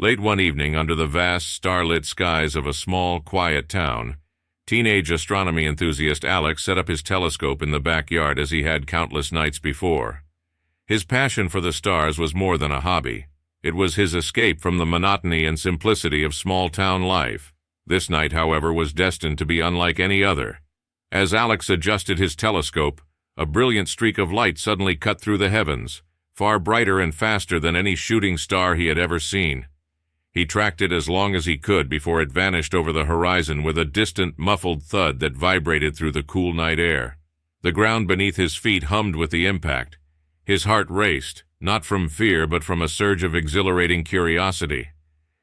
Late one evening, under the vast, starlit skies of a small, quiet town, teenage astronomy enthusiast Alex set up his telescope in the backyard as he had countless nights before. His passion for the stars was more than a hobby. It was his escape from the monotony and simplicity of small-town life. This night, however, was destined to be unlike any other. As Alex adjusted his telescope, a brilliant streak of light suddenly cut through the heavens, far brighter and faster than any shooting star he had ever seen. He tracked it as long as he could before it vanished over the horizon with a distant, muffled thud that vibrated through the cool night air. The ground beneath his feet hummed with the impact. His heart raced, not from fear but from a surge of exhilarating curiosity.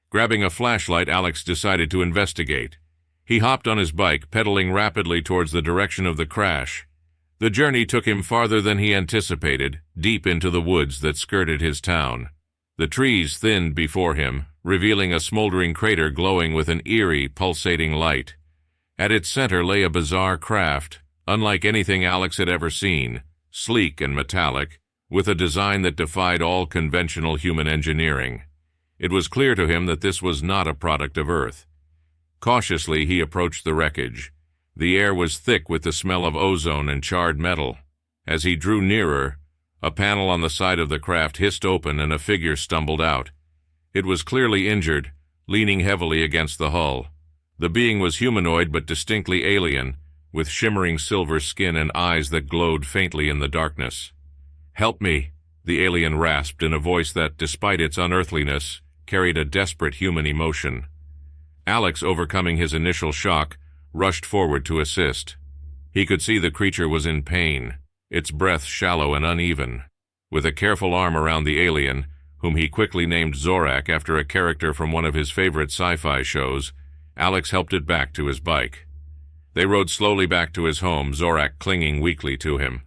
Grabbing a flashlight, Alex decided to investigate. He hopped on his bike, pedaling rapidly towards the direction of the crash. The journey took him farther than he anticipated, deep into the woods that skirted his town. The trees thinned before him, revealing a smoldering crater glowing with an eerie, pulsating light. At its center lay a bizarre craft, unlike anything Alex had ever seen, sleek and metallic, with a design that defied all conventional human engineering. It was clear to him that this was not a product of Earth. Cautiously, he approached the wreckage. The air was thick with the smell of ozone and charred metal. As he drew nearer, a panel on the side of the craft hissed open and a figure stumbled out. It was clearly injured, leaning heavily against the hull. The being was humanoid but distinctly alien, with shimmering silver skin and eyes that glowed faintly in the darkness. "Help me," the alien rasped in a voice that, despite its unearthliness, carried a desperate human emotion. Alex, overcoming his initial shock, rushed forward to assist. He could see the creature was in pain, its breath shallow and uneven. With a careful arm around the alien, whom he quickly named Zorak after a character from one of his favorite sci-fi shows, Alex helped it back to his bike. They rode slowly back to his home, Zorak clinging weakly to him.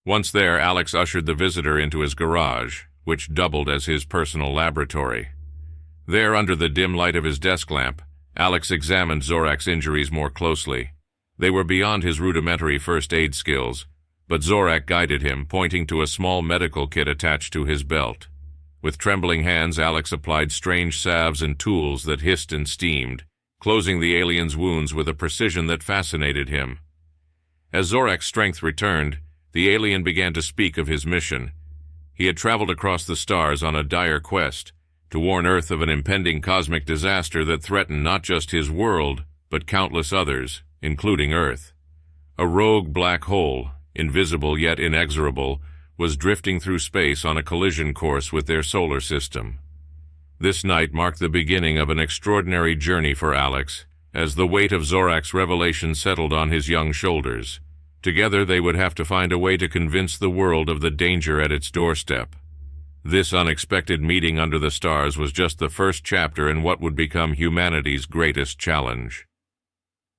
Once there, Alex ushered the visitor into his garage, which doubled as his personal laboratory. There, under the dim light of his desk lamp, Alex examined Zorak's injuries more closely. They were beyond his rudimentary first aid skills, but Zorak guided him, pointing to a small medical kit attached to his belt. With trembling hands, Alex applied strange salves and tools that hissed and steamed, closing the alien's wounds with a precision that fascinated him. As Zorak's strength returned, the alien began to speak of his mission. He had traveled across the stars on a dire quest, to warn Earth of an impending cosmic disaster that threatened not just his world, but countless others, including Earth. A rogue black hole, invisible yet inexorable, was drifting through space on a collision course with their solar system. This night marked the beginning of an extraordinary journey for Alex, as the weight of Zorak's revelation settled on his young shoulders. Together they would have to find a way to convince the world of the danger at its doorstep. This unexpected meeting under the stars was just the first chapter in what would become humanity's greatest challenge.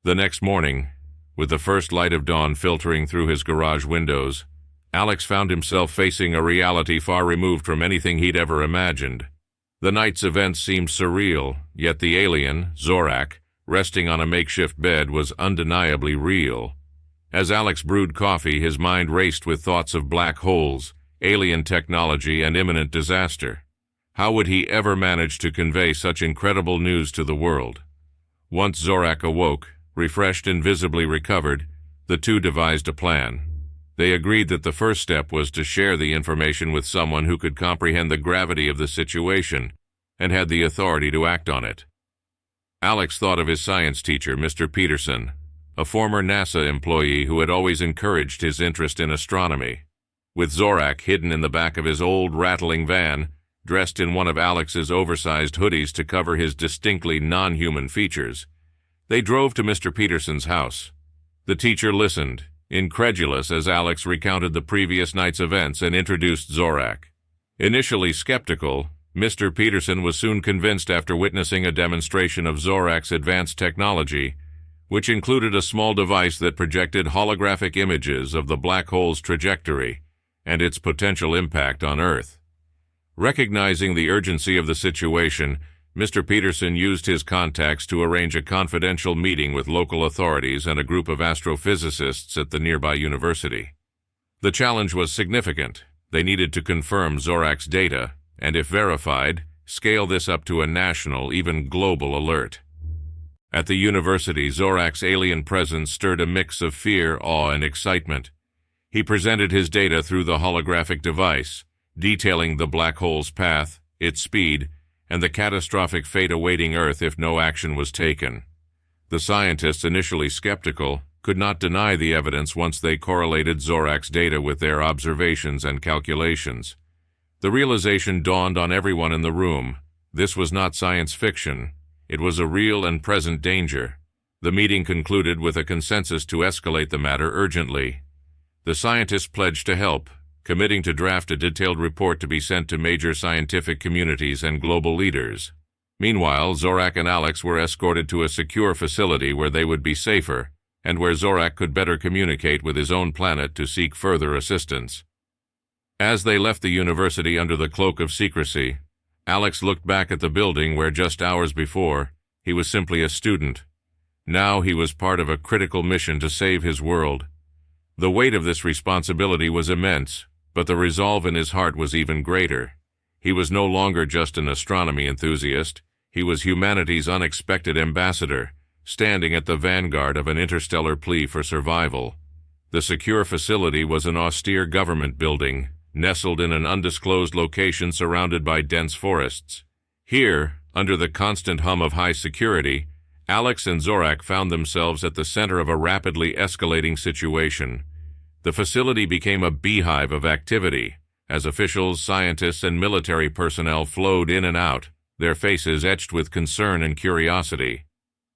The next morning, with the first light of dawn filtering through his garage windows, Alex found himself facing a reality far removed from anything he'd ever imagined. The night's events seemed surreal, yet the alien, Zorak, resting on a makeshift bed, was undeniably real. As Alex brewed coffee, his mind raced with thoughts of black holes, alien technology, and imminent disaster. How would he ever manage to convey such incredible news to the world? Once Zorak awoke, refreshed and visibly recovered, the two devised a plan. They agreed that the first step was to share the information with someone who could comprehend the gravity of the situation and had the authority to act on it. Alex thought of his science teacher, Mr. Peterson, a former NASA employee who had always encouraged his interest in astronomy. With Zorak hidden in the back of his old rattling van, dressed in one of Alex's oversized hoodies to cover his distinctly non-human features, they drove to Mr. Peterson's house. The teacher listened, incredulous as Alex recounted the previous night's events and introduced Zorak. Initially skeptical, Mr. Peterson was soon convinced after witnessing a demonstration of Zorak's advanced technology, which included a small device that projected holographic images of the black hole's trajectory and its potential impact on Earth. Recognizing the urgency of the situation, Mr. Peterson used his contacts to arrange a confidential meeting with local authorities and a group of astrophysicists at the nearby university. The challenge was significant. They needed to confirm Zorak's data, and if verified, scale this up to a national, even global alert. At the university, Zorak's alien presence stirred a mix of fear, awe, and excitement. He presented his data through the holographic device, detailing the black hole's path, its speed, and the catastrophic fate awaiting Earth if no action was taken. The scientists, initially skeptical, could not deny the evidence once they correlated Zorak's data with their observations and calculations. The realization dawned on everyone in the room. This was not science fiction. It was a real and present danger. The meeting concluded with a consensus to escalate the matter urgently. The scientists pledged to help, committing to draft a detailed report to be sent to major scientific communities and global leaders. Meanwhile, Zorak and Alex were escorted to a secure facility where they would be safer, and where Zorak could better communicate with his own planet to seek further assistance. As they left the university under the cloak of secrecy, Alex looked back at the building where just hours before, he was simply a student. Now he was part of a critical mission to save his world. The weight of this responsibility was immense, but the resolve in his heart was even greater. He was no longer just an astronomy enthusiast. He was humanity's unexpected ambassador, standing at the vanguard of an interstellar plea for survival. The secure facility was an austere government building, nestled in an undisclosed location surrounded by dense forests. Here, under the constant hum of high security, Alex and Zorak found themselves at the center of a rapidly escalating situation. The facility became a beehive of activity, as officials, scientists, and military personnel flowed in and out, their faces etched with concern and curiosity.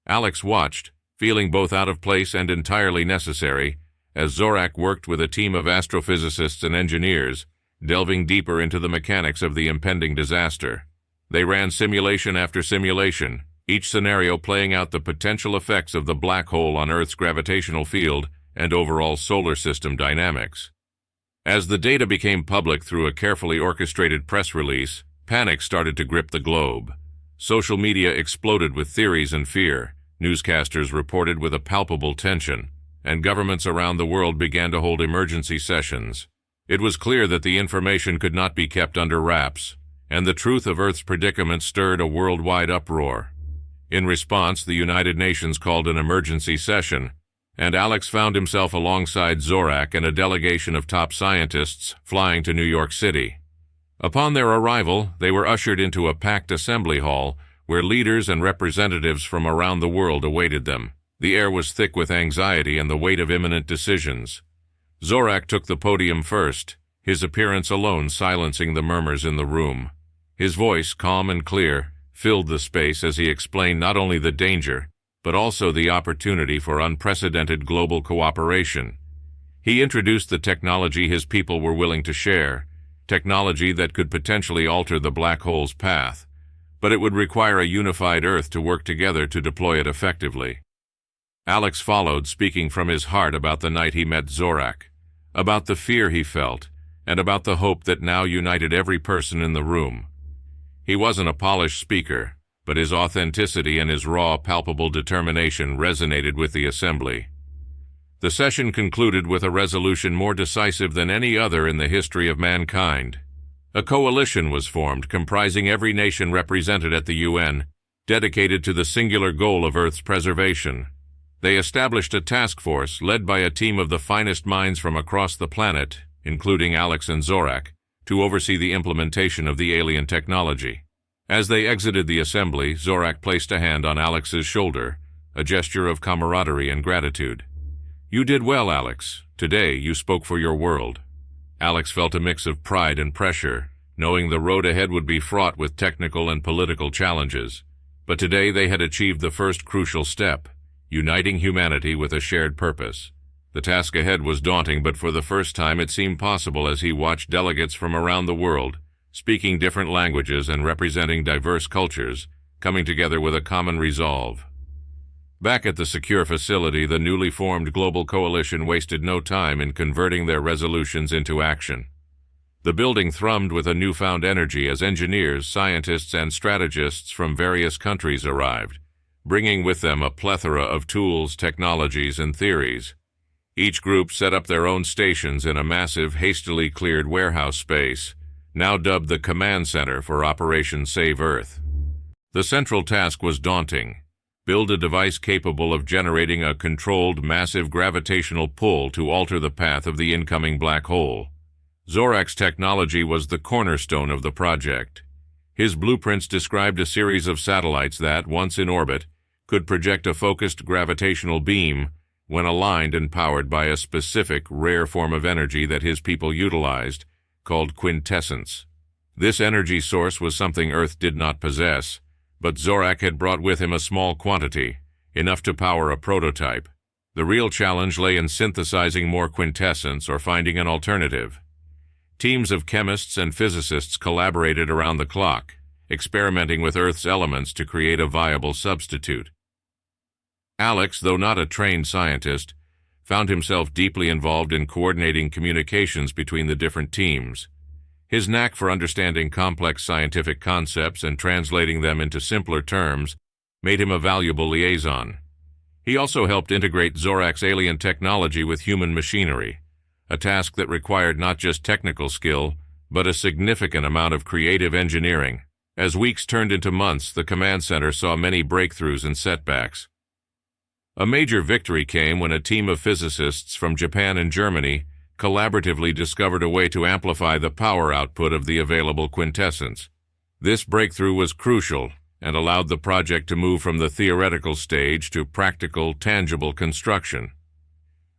Alex watched, feeling both out of place and entirely necessary, as Zorak worked with a team of astrophysicists and engineers, delving deeper into the mechanics of the impending disaster. They ran simulation after simulation, each scenario playing out the potential effects of the black hole on Earth's gravitational field and overall solar system dynamics. As the data became public through a carefully orchestrated press release, panic started to grip the globe. Social media exploded with theories and fear, newscasters reported with a palpable tension, and governments around the world began to hold emergency sessions. It was clear that the information could not be kept under wraps, and the truth of Earth's predicament stirred a worldwide uproar. In response, the United Nations called an emergency session, and Alex found himself alongside Zorak and a delegation of top scientists flying to New York City. Upon their arrival, they were ushered into a packed assembly hall where leaders and representatives from around the world awaited them. The air was thick with anxiety and the weight of imminent decisions. Zorak took the podium first, his appearance alone silencing the murmurs in the room. His voice, calm and clear, filled the space as he explained not only the danger, but also the opportunity for unprecedented global cooperation. He introduced the technology his people were willing to share, technology that could potentially alter the black hole's path, but it would require a unified Earth to work together to deploy it effectively. Alex followed, speaking from his heart about the night he met Zorak, about the fear he felt, and about the hope that now united every person in the room. He wasn't a polished speaker, but his authenticity and his raw, palpable determination resonated with the assembly. The session concluded with a resolution more decisive than any other in the history of mankind. A coalition was formed comprising every nation represented at the UN, dedicated to the singular goal of Earth's preservation. They established a task force led by a team of the finest minds from across the planet, including Alex and Zorak, to oversee the implementation of the alien technology. As they exited the assembly, Zorak placed a hand on Alex's shoulder, a gesture of camaraderie and gratitude. "You did well, Alex. Today you spoke for your world." Alex felt a mix of pride and pressure, knowing the road ahead would be fraught with technical and political challenges. But today they had achieved the first crucial step, uniting humanity with a shared purpose. The task ahead was daunting, but for the first time it seemed possible as he watched delegates from around the world, speaking different languages and representing diverse cultures, coming together with a common resolve. Back at the secure facility, the newly formed global coalition wasted no time in converting their resolutions into action. The building thrummed with a newfound energy as engineers, scientists, and strategists from various countries arrived, bringing with them a plethora of tools, technologies, and theories. Each group set up their own stations in a massive, hastily cleared warehouse space, now dubbed the Command Center for Operation Save Earth. The central task was daunting: build a device capable of generating a controlled, massive gravitational pull to alter the path of the incoming black hole. Zorak's technology was the cornerstone of the project. His blueprints described a series of satellites that, once in orbit, could project a focused gravitational beam when aligned and powered by a specific, rare form of energy that his people utilized, called quintessence. This energy source was something Earth did not possess, but Zorak had brought with him a small quantity, enough to power a prototype. The real challenge lay in synthesizing more quintessence or finding an alternative. Teams of chemists and physicists collaborated around the clock, experimenting with Earth's elements to create a viable substitute. Alex, though not a trained scientist, found himself deeply involved in coordinating communications between the different teams. His knack for understanding complex scientific concepts and translating them into simpler terms made him a valuable liaison. He also helped integrate Zorak's alien technology with human machinery, a task that required not just technical skill, but a significant amount of creative engineering. As weeks turned into months, the command center saw many breakthroughs and setbacks. A major victory came when a team of physicists from Japan and Germany collaboratively discovered a way to amplify the power output of the available quintessence. This breakthrough was crucial and allowed the project to move from the theoretical stage to practical, tangible construction.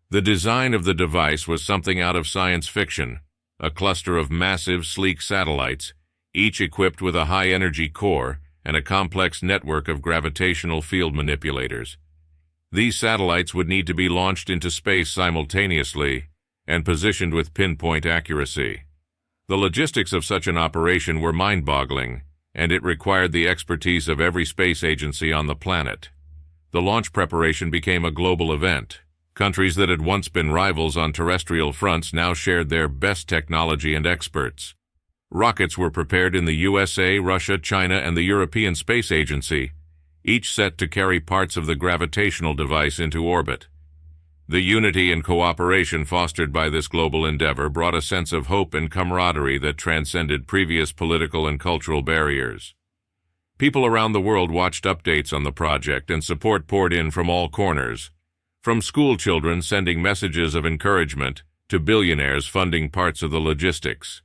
The design of the device was something out of science fiction, a cluster of massive, sleek satellites, each equipped with a high-energy core and a complex network of gravitational field manipulators. These satellites would need to be launched into space simultaneously and positioned with pinpoint accuracy. The logistics of such an operation were mind-boggling, and it required the expertise of every space agency on the planet. The launch preparation became a global event. Countries that had once been rivals on terrestrial fronts now shared their best technology and experts. Rockets were prepared in the USA, Russia, China, and the European Space Agency, each set to carry parts of the gravitational device into orbit. The unity and cooperation fostered by this global endeavor brought a sense of hope and camaraderie that transcended previous political and cultural barriers. People around the world watched updates on the project, and support poured in from all corners, from school children sending messages of encouragement to billionaires funding parts of the logistics.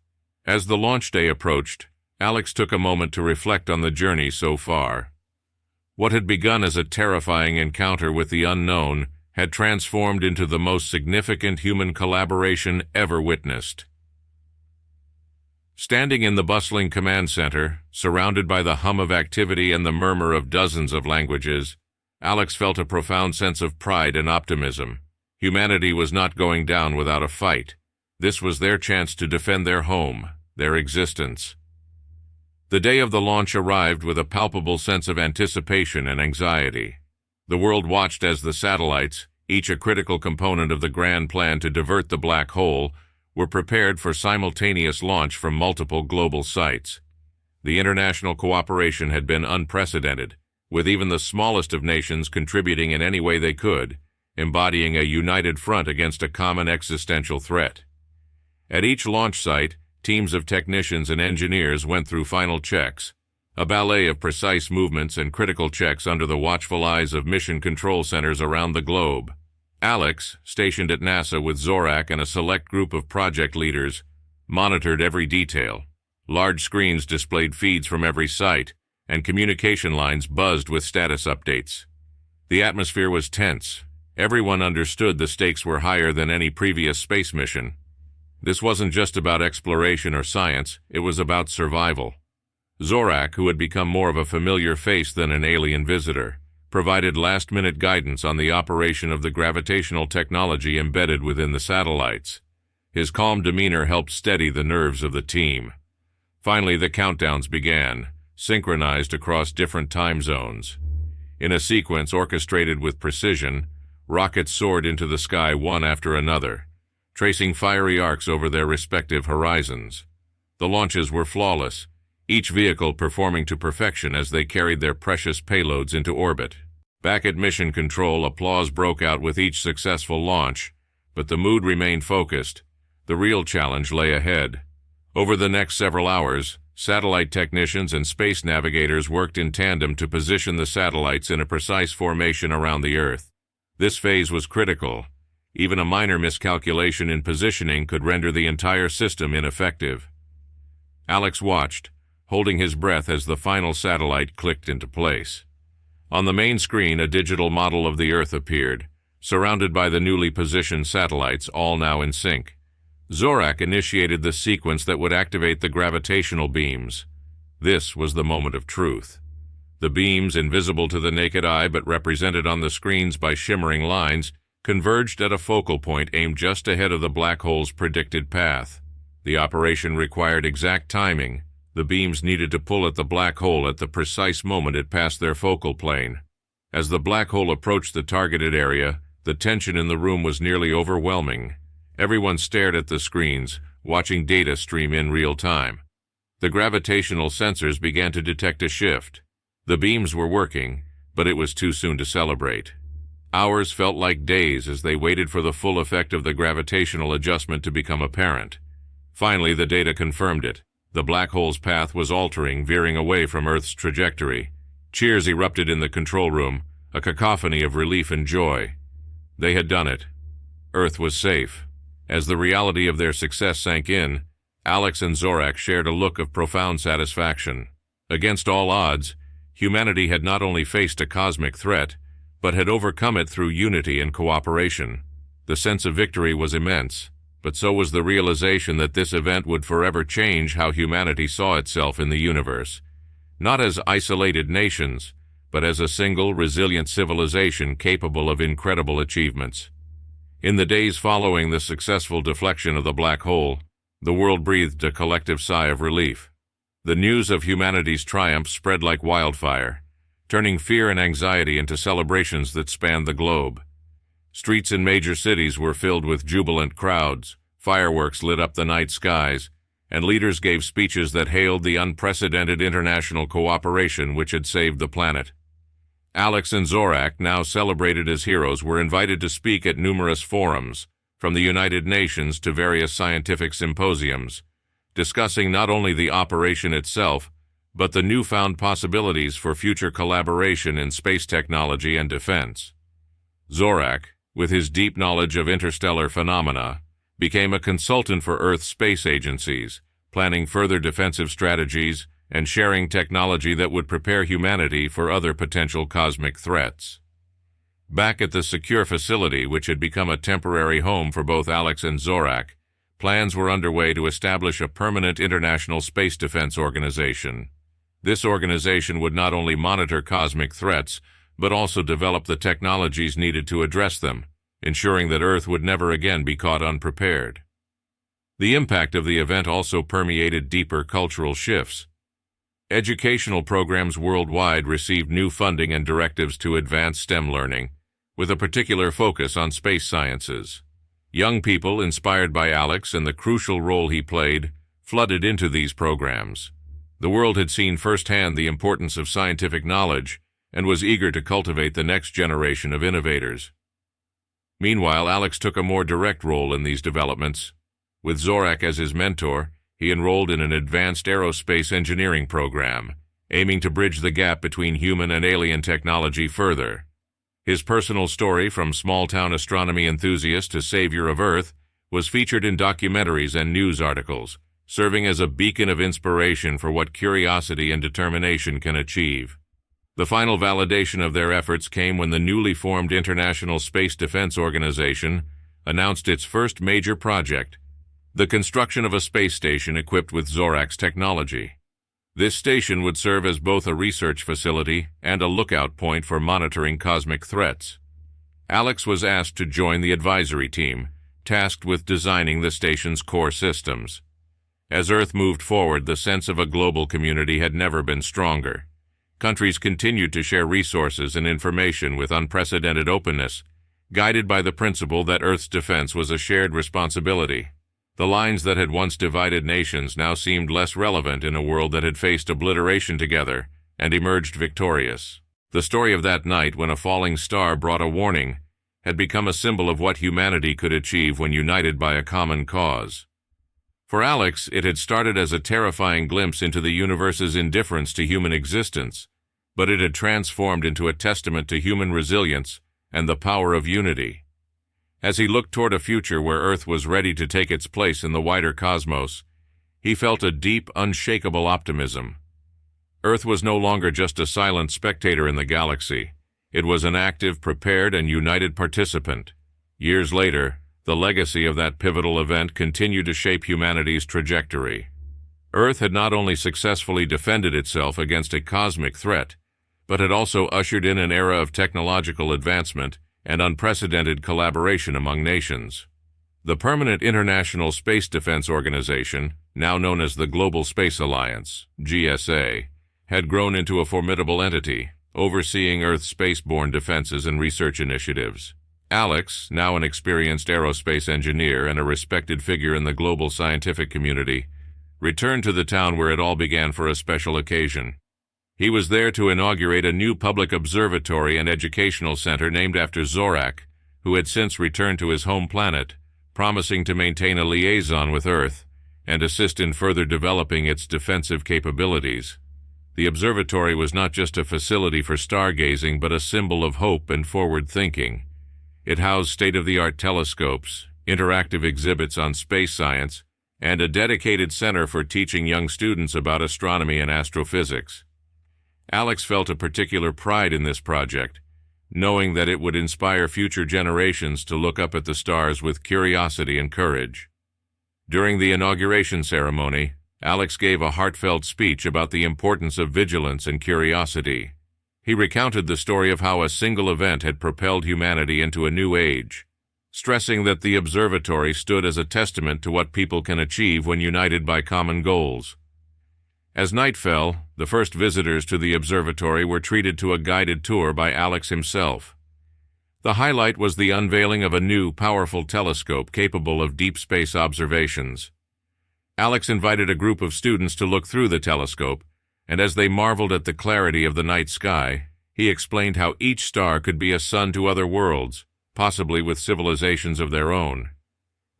As the launch day approached, Alex took a moment to reflect on the journey so far. What had begun as a terrifying encounter with the unknown had transformed into the most significant human collaboration ever witnessed. Standing in the bustling command center, surrounded by the hum of activity and the murmur of dozens of languages, Alex felt a profound sense of pride and optimism. Humanity was not going down without a fight. This was their chance to defend their home, their existence. The day of the launch arrived with a palpable sense of anticipation and anxiety. The world watched as the satellites, each a critical component of the grand plan to divert the black hole, were prepared for simultaneous launch from multiple global sites. The international cooperation had been unprecedented, with even the smallest of nations contributing in any way they could, embodying a united front against a common existential threat. At each launch site, teams of technicians and engineers went through final checks, a ballet of precise movements and critical checks under the watchful eyes of mission control centers around the globe. Alex, stationed at NASA with Zorak and a select group of project leaders, monitored every detail. Large screens displayed feeds from every site, and communication lines buzzed with status updates. The atmosphere was tense. Everyone understood the stakes were higher than any previous space mission. This wasn't just about exploration or science, it was about survival. Zorak, who had become more of a familiar face than an alien visitor, provided last-minute guidance on the operation of the gravitational technology embedded within the satellites. His calm demeanor helped steady the nerves of the team. Finally, the countdowns began, synchronized across different time zones. In a sequence orchestrated with precision, rockets soared into the sky one after another, tracing fiery arcs over their respective horizons. The launches were flawless, each vehicle performing to perfection as they carried their precious payloads into orbit. Back at Mission Control, applause broke out with each successful launch, but the mood remained focused. The real challenge lay ahead. Over the next several hours, satellite technicians and space navigators worked in tandem to position the satellites in a precise formation around the Earth. This phase was critical. Even a minor miscalculation in positioning could render the entire system ineffective. Alex watched, holding his breath as the final satellite clicked into place. On the main screen, a digital model of the Earth appeared, surrounded by the newly positioned satellites, all now in sync. Zorak initiated the sequence that would activate the gravitational beams. This was the moment of truth. The beams, invisible to the naked eye but represented on the screens by shimmering lines, converged at a focal point aimed just ahead of the black hole's predicted path. The operation required exact timing. The beams needed to pull at the black hole at the precise moment it passed their focal plane. As the black hole approached the targeted area, the tension in the room was nearly overwhelming. Everyone stared at the screens, watching data stream in real time. The gravitational sensors began to detect a shift. The beams were working, but it was too soon to celebrate. Hours felt like days as they waited for the full effect of the gravitational adjustment to become apparent. Finally, the data confirmed it. The black hole's path was altering, veering away from Earth's trajectory. Cheers erupted in the control room, a cacophony of relief and joy. They had done it. Earth was safe. As the reality of their success sank in, Alex and Zorak shared a look of profound satisfaction. Against all odds, humanity had not only faced a cosmic threat, but had overcome it through unity and cooperation. The sense of victory was immense, but so was the realization that this event would forever change how humanity saw itself in the universe. Not as isolated nations, but as a single, resilient civilization capable of incredible achievements. In the days following the successful deflection of the black hole, the world breathed a collective sigh of relief. The news of humanity's triumph spread like wildfire, turning fear and anxiety into celebrations that spanned the globe. Streets in major cities were filled with jubilant crowds, fireworks lit up the night skies, and leaders gave speeches that hailed the unprecedented international cooperation which had saved the planet. Alex and Zorak, now celebrated as heroes, were invited to speak at numerous forums, from the United Nations to various scientific symposiums, discussing not only the operation itself, but the newfound possibilities for future collaboration in space technology and defense. Zorak, with his deep knowledge of interstellar phenomena, became a consultant for Earth's space agencies, planning further defensive strategies and sharing technology that would prepare humanity for other potential cosmic threats. Back at the secure facility, which had become a temporary home for both Alex and Zorak, plans were underway to establish a permanent international space defense organization. This organization would not only monitor cosmic threats, but also develop the technologies needed to address them, ensuring that Earth would never again be caught unprepared. The impact of the event also permeated deeper cultural shifts. Educational programs worldwide received new funding and directives to advance STEM learning, with a particular focus on space sciences. Young people, inspired by Alex and the crucial role he played, flooded into these programs. The world had seen firsthand the importance of scientific knowledge and was eager to cultivate the next generation of innovators. Meanwhile, Alex took a more direct role in these developments. With Zorak as his mentor, he enrolled in an advanced aerospace engineering program, aiming to bridge the gap between human and alien technology further. His personal story, from small-town astronomy enthusiast to savior of Earth, was featured in documentaries and news articles, serving as a beacon of inspiration for what curiosity and determination can achieve. The final validation of their efforts came when the newly formed International Space Defense Organization announced its first major project, the construction of a space station equipped with Zorak's technology. This station would serve as both a research facility and a lookout point for monitoring cosmic threats. Alex was asked to join the advisory team, tasked with designing the station's core systems. As Earth moved forward, the sense of a global community had never been stronger. Countries continued to share resources and information with unprecedented openness, guided by the principle that Earth's defense was a shared responsibility. The lines that had once divided nations now seemed less relevant in a world that had faced obliteration together and emerged victorious. The story of that night, when a falling star brought a warning, had become a symbol of what humanity could achieve when united by a common cause. For Alex, it had started as a terrifying glimpse into the universe's indifference to human existence, but it had transformed into a testament to human resilience and the power of unity. As he looked toward a future where Earth was ready to take its place in the wider cosmos, he felt a deep, unshakable optimism. Earth was no longer just a silent spectator in the galaxy. It was an active, prepared, and united participant. Years later, the legacy of that pivotal event continued to shape humanity's trajectory. Earth had not only successfully defended itself against a cosmic threat, but had also ushered in an era of technological advancement and unprecedented collaboration among nations. The Permanent International Space Defense Organization, now known as the Global Space Alliance, GSA, had grown into a formidable entity, overseeing Earth's spaceborne defenses and research initiatives. Alex, now an experienced aerospace engineer and a respected figure in the global scientific community, returned to the town where it all began for a special occasion. He was there to inaugurate a new public observatory and educational center named after Zorak, who had since returned to his home planet, promising to maintain a liaison with Earth and assist in further developing its defensive capabilities. The observatory was not just a facility for stargazing, but a symbol of hope and forward thinking. It housed state-of-the-art telescopes, interactive exhibits on space science, and a dedicated center for teaching young students about astronomy and astrophysics. Alex felt a particular pride in this project, knowing that it would inspire future generations to look up at the stars with curiosity and courage. During the inauguration ceremony, Alex gave a heartfelt speech about the importance of vigilance and curiosity. He recounted the story of how a single event had propelled humanity into a new age, stressing that the observatory stood as a testament to what people can achieve when united by common goals. As night fell, the first visitors to the observatory were treated to a guided tour by Alex himself. The highlight was the unveiling of a new, powerful telescope capable of deep space observations. Alex invited a group of students to look through the telescope, and as they marveled at the clarity of the night sky, he explained how each star could be a sun to other worlds, possibly with civilizations of their own.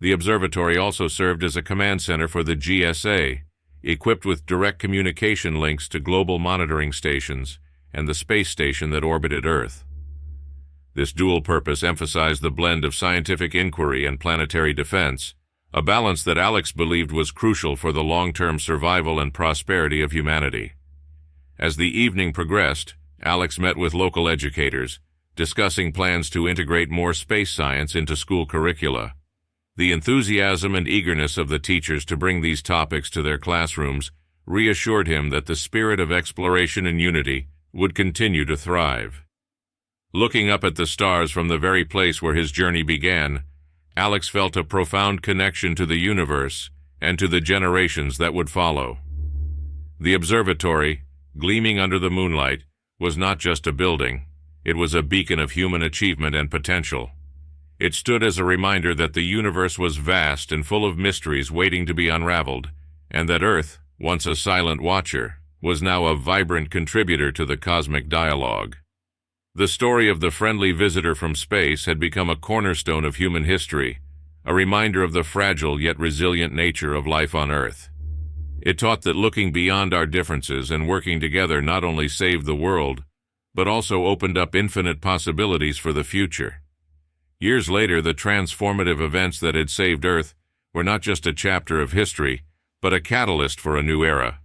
The observatory also served as a command center for the GSA, equipped with direct communication links to global monitoring stations and the space station that orbited Earth. This dual purpose emphasized the blend of scientific inquiry and planetary defense, a balance that Alex believed was crucial for the long-term survival and prosperity of humanity. As the evening progressed, Alex met with local educators, discussing plans to integrate more space science into school curricula. The enthusiasm and eagerness of the teachers to bring these topics to their classrooms reassured him that the spirit of exploration and unity would continue to thrive. Looking up at the stars from the very place where his journey began, Alex felt a profound connection to the universe and to the generations that would follow. The observatory, gleaming under the moonlight, was not just a building. It was a beacon of human achievement and potential. It stood as a reminder that the universe was vast and full of mysteries waiting to be unraveled, and that Earth, once a silent watcher, was now a vibrant contributor to the cosmic dialogue. The story of the friendly visitor from space had become a cornerstone of human history, a reminder of the fragile yet resilient nature of life on Earth. It taught that looking beyond our differences and working together not only saved the world, but also opened up infinite possibilities for the future. Years later, the transformative events that had saved Earth were not just a chapter of history, but a catalyst for a new era.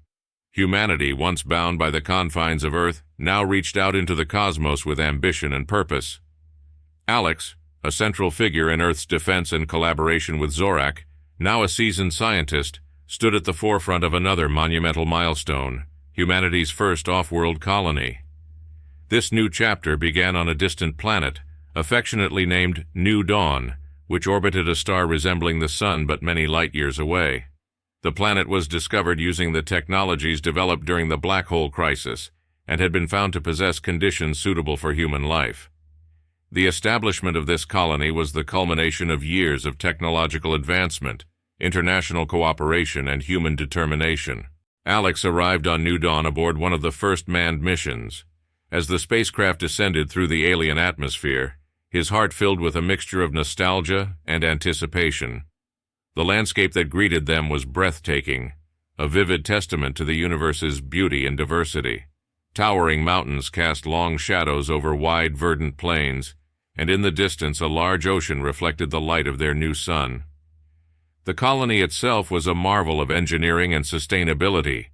Humanity, once bound by the confines of Earth, now reached out into the cosmos with ambition and purpose. Alex, a central figure in Earth's defense and collaboration with Zorak, now a seasoned scientist, stood at the forefront of another monumental milestone, humanity's first off-world colony. This new chapter began on a distant planet, affectionately named New Dawn, which orbited a star resembling the Sun but many light-years away. The planet was discovered using the technologies developed during the black hole crisis and had been found to possess conditions suitable for human life. The establishment of this colony was the culmination of years of technological advancement, international cooperation, and human determination. Alex arrived on New Dawn aboard one of the first manned missions. As the spacecraft descended through the alien atmosphere, his heart filled with a mixture of nostalgia and anticipation. The landscape that greeted them was breathtaking, a vivid testament to the universe's beauty and diversity. Towering mountains cast long shadows over wide, verdant plains, and in the distance a large ocean reflected the light of their new sun. The colony itself was a marvel of engineering and sustainability,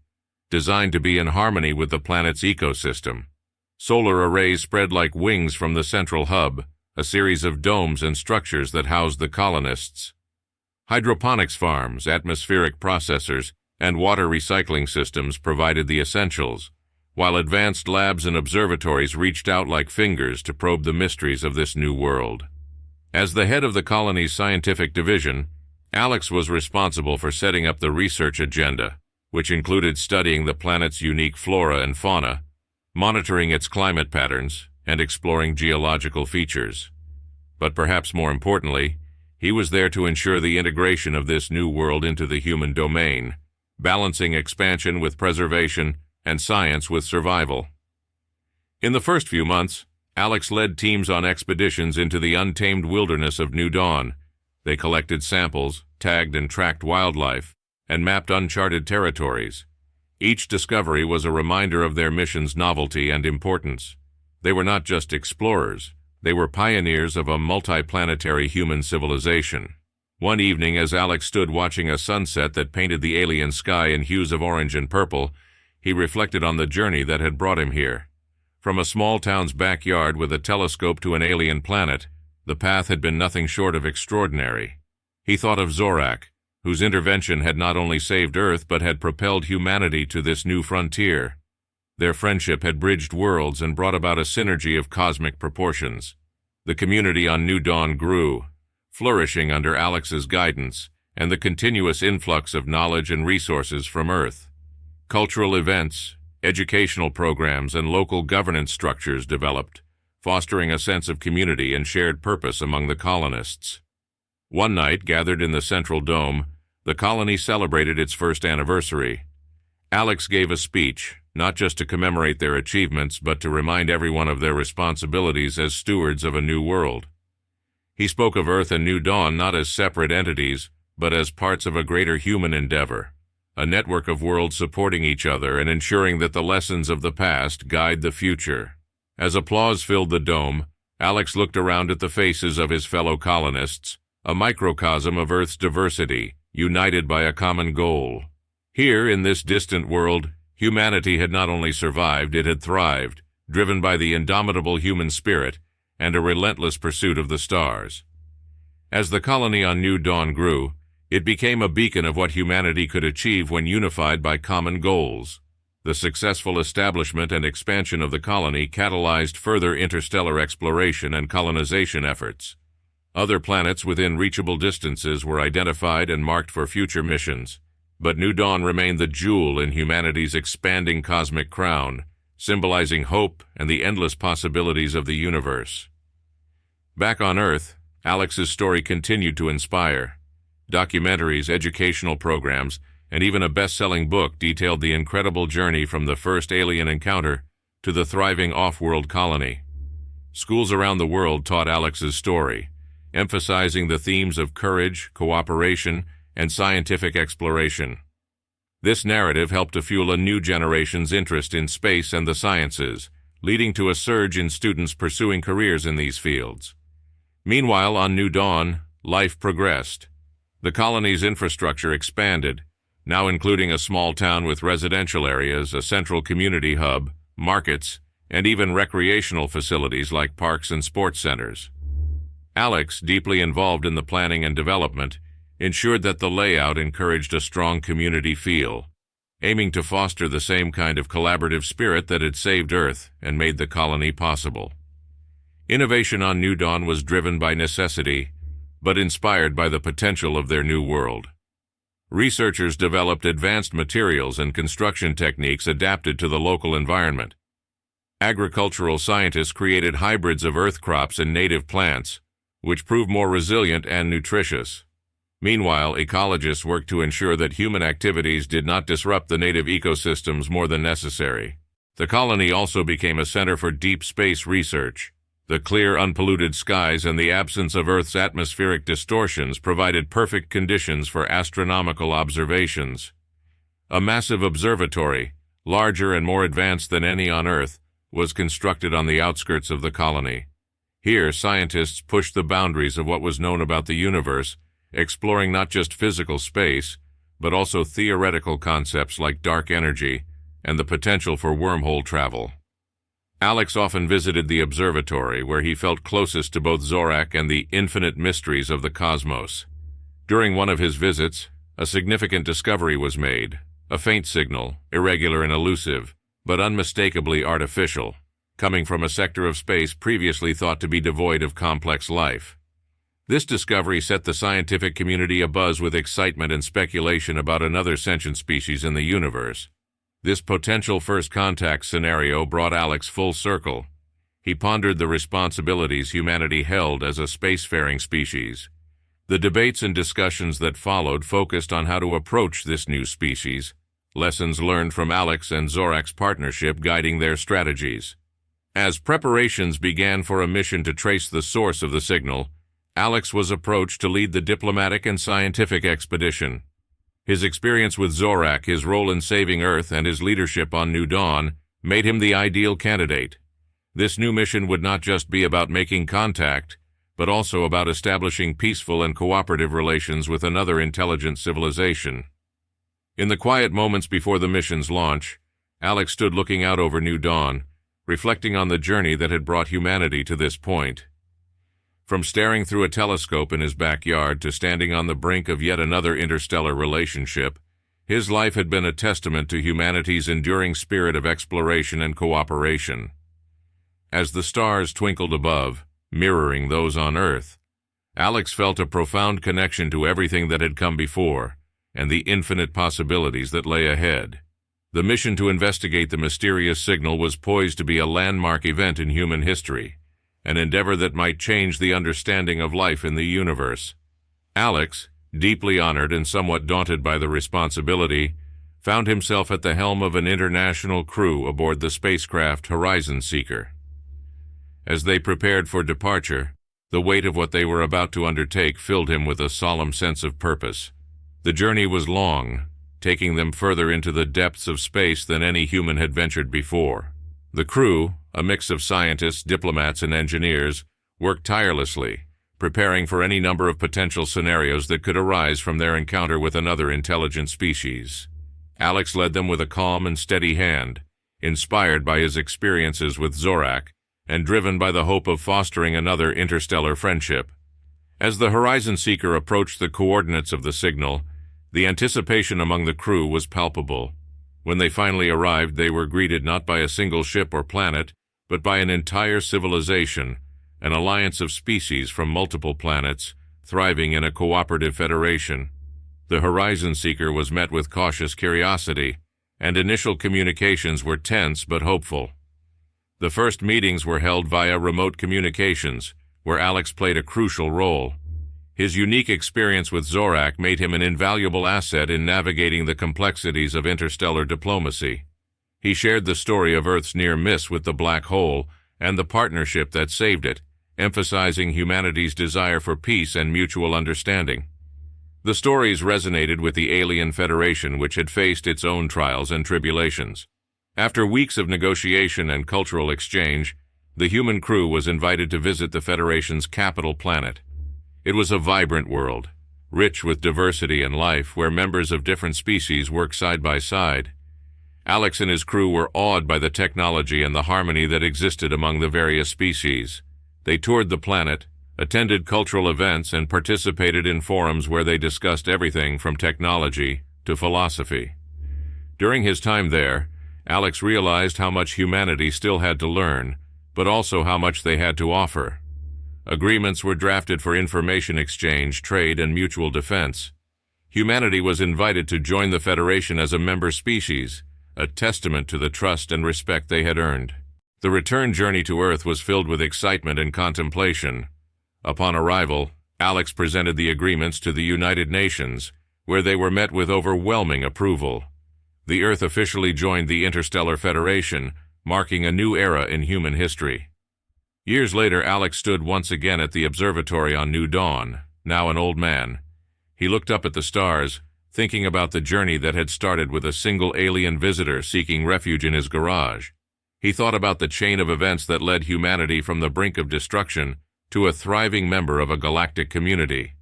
designed to be in harmony with the planet's ecosystem. Solar arrays spread like wings from the central hub, a series of domes and structures that housed the colonists. Hydroponics farms, atmospheric processors, and water recycling systems provided the essentials, while advanced labs and observatories reached out like fingers to probe the mysteries of this new world. As the head of the colony's scientific division, Alex was responsible for setting up the research agenda, which included studying the planet's unique flora and fauna, monitoring its climate patterns, and exploring geological features. But perhaps more importantly, he was there to ensure the integration of this new world into the human domain, balancing expansion with preservation and science with survival. In the first few months, Alex led teams on expeditions into the untamed wilderness of New Dawn. They collected samples, tagged and tracked wildlife, and mapped uncharted territories. Each discovery was a reminder of their mission's novelty and importance. They were not just explorers, they were pioneers of a multiplanetary human civilization. One evening, as Alex stood watching a sunset that painted the alien sky in hues of orange and purple, he reflected on the journey that had brought him here. From a small town's backyard with a telescope to an alien planet, the path had been nothing short of extraordinary. He thought of Zorak, whose intervention had not only saved Earth but had propelled humanity to this new frontier. Their friendship had bridged worlds and brought about a synergy of cosmic proportions. The community on New Dawn grew, flourishing under Alex's guidance and the continuous influx of knowledge and resources from Earth. Cultural events, educational programs, and local governance structures developed, fostering a sense of community and shared purpose among the colonists. One night, gathered in the central dome, the colony celebrated its first anniversary. Alex gave a speech, not just to commemorate their achievements, but to remind everyone of their responsibilities as stewards of a new world. He spoke of Earth and New Dawn not as separate entities, but as parts of a greater human endeavor, a network of worlds supporting each other and ensuring that the lessons of the past guide the future. As applause filled the dome, Alex looked around at the faces of his fellow colonists, a microcosm of Earth's diversity, united by a common goal. Here, in this distant world, humanity had not only survived, it had thrived, driven by the indomitable human spirit and a relentless pursuit of the stars. As the colony on New Dawn grew, it became a beacon of what humanity could achieve when unified by common goals. The successful establishment and expansion of the colony catalyzed further interstellar exploration and colonization efforts. Other planets within reachable distances were identified and marked for future missions, but New Dawn remained the jewel in humanity's expanding cosmic crown, symbolizing hope and the endless possibilities of the universe. Back on Earth, Alex's story continued to inspire. Documentaries, educational programs, and even a best-selling book detailed the incredible journey from the first alien encounter to the thriving off-world colony. Schools around the world taught Alex's story, emphasizing the themes of courage, cooperation, and scientific exploration. This narrative helped to fuel a new generation's interest in space and the sciences, leading to a surge in students pursuing careers in these fields. Meanwhile, on New Dawn, life progressed. The colony's infrastructure expanded, now including a small town with residential areas, a central community hub, markets, and even recreational facilities like parks and sports centers. Alex, deeply involved in the planning and development, ensured that the layout encouraged a strong community feel, aiming to foster the same kind of collaborative spirit that had saved Earth and made the colony possible. Innovation on New Dawn was driven by necessity, but inspired by the potential of their new world. Researchers developed advanced materials and construction techniques adapted to the local environment. Agricultural scientists created hybrids of earth crops and native plants, which proved more resilient and nutritious. Meanwhile, ecologists worked to ensure that human activities did not disrupt the native ecosystems more than necessary. The colony also became a center for deep space research. The clear, unpolluted skies and the absence of Earth's atmospheric distortions provided perfect conditions for astronomical observations. A massive observatory, larger and more advanced than any on Earth, was constructed on the outskirts of the colony. Here, scientists pushed the boundaries of what was known about the universe, exploring not just physical space, but also theoretical concepts like dark energy and the potential for wormhole travel. Alex often visited the observatory, where he felt closest to both Zorak and the infinite mysteries of the cosmos. During one of his visits, a significant discovery was made, a faint signal, irregular and elusive, but unmistakably artificial, coming from a sector of space previously thought to be devoid of complex life. This discovery set the scientific community abuzz with excitement and speculation about another sentient species in the universe. This potential first contact scenario brought Alex full circle. He pondered the responsibilities humanity held as a spacefaring species. The debates and discussions that followed focused on how to approach this new species, lessons learned from Alex and Zorak's partnership guiding their strategies. As preparations began for a mission to trace the source of the signal, Alex was approached to lead the diplomatic and scientific expedition. His experience with Zorak, his role in saving Earth, and his leadership on New Dawn made him the ideal candidate. This new mission would not just be about making contact, but also about establishing peaceful and cooperative relations with another intelligent civilization. In the quiet moments before the mission's launch, Alex stood looking out over New Dawn, reflecting on the journey that had brought humanity to this point. From staring through a telescope in his backyard to standing on the brink of yet another interstellar relationship, his life had been a testament to humanity's enduring spirit of exploration and cooperation. As the stars twinkled above, mirroring those on Earth, Alex felt a profound connection to everything that had come before and the infinite possibilities that lay ahead. The mission to investigate the mysterious signal was poised to be a landmark event in human history, an endeavor that might change the understanding of life in the universe. Alex, deeply honored and somewhat daunted by the responsibility, found himself at the helm of an international crew aboard the spacecraft Horizon Seeker. As they prepared for departure, the weight of what they were about to undertake filled him with a solemn sense of purpose. The journey was long, taking them further into the depths of space than any human had ventured before. The crew, a mix of scientists, diplomats, and engineers, worked tirelessly, preparing for any number of potential scenarios that could arise from their encounter with another intelligent species. Alex led them with a calm and steady hand, inspired by his experiences with Zorak, and driven by the hope of fostering another interstellar friendship. As the Horizon Seeker approached the coordinates of the signal, the anticipation among the crew was palpable. When they finally arrived, they were greeted not by a single ship or planet, but by an entire civilization, an alliance of species from multiple planets, thriving in a cooperative federation. The Horizon Seeker was met with cautious curiosity, and initial communications were tense but hopeful. The first meetings were held via remote communications, where Alex played a crucial role. His unique experience with Zorak made him an invaluable asset in navigating the complexities of interstellar diplomacy. He shared the story of Earth's near miss with the black hole and the partnership that saved it, emphasizing humanity's desire for peace and mutual understanding. The stories resonated with the alien Federation, which had faced its own trials and tribulations. After weeks of negotiation and cultural exchange, the human crew was invited to visit the Federation's capital planet. It was a vibrant world, rich with diversity and life, where members of different species worked side by side. Alex and his crew were awed by the technology and the harmony that existed among the various species. They toured the planet, attended cultural events, and participated in forums where they discussed everything from technology to philosophy. During his time there, Alex realized how much humanity still had to learn, but also how much they had to offer. Agreements were drafted for information exchange, trade, and mutual defense. Humanity was invited to join the Federation as a member species, a testament to the trust and respect they had earned. The return journey to Earth was filled with excitement and contemplation. Upon arrival, Alex presented the agreements to the United Nations, where they were met with overwhelming approval. The Earth officially joined the Interstellar Federation, marking a new era in human history. Years later, Alex stood once again at the observatory on New Dawn, now an old man. He looked up at the stars, thinking about the journey that had started with a single alien visitor seeking refuge in his garage. He thought about the chain of events that led humanity from the brink of destruction to a thriving member of a galactic community.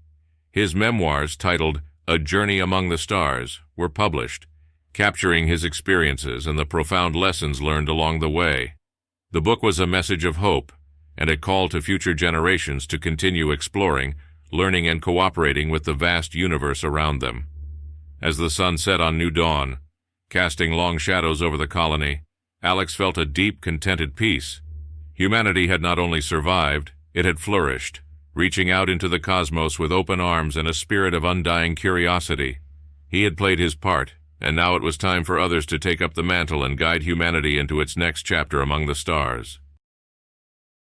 His memoirs, titled A Journey Among the Stars, were published, capturing his experiences and the profound lessons learned along the way. The book was a message of hope and a call to future generations to continue exploring, learning, and cooperating with the vast universe around them. As the sun set on New Dawn, casting long shadows over the colony, Alex felt a deep, contented peace. Humanity had not only survived, it had flourished, reaching out into the cosmos with open arms and a spirit of undying curiosity. He had played his part, and now it was time for others to take up the mantle and guide humanity into its next chapter among the stars.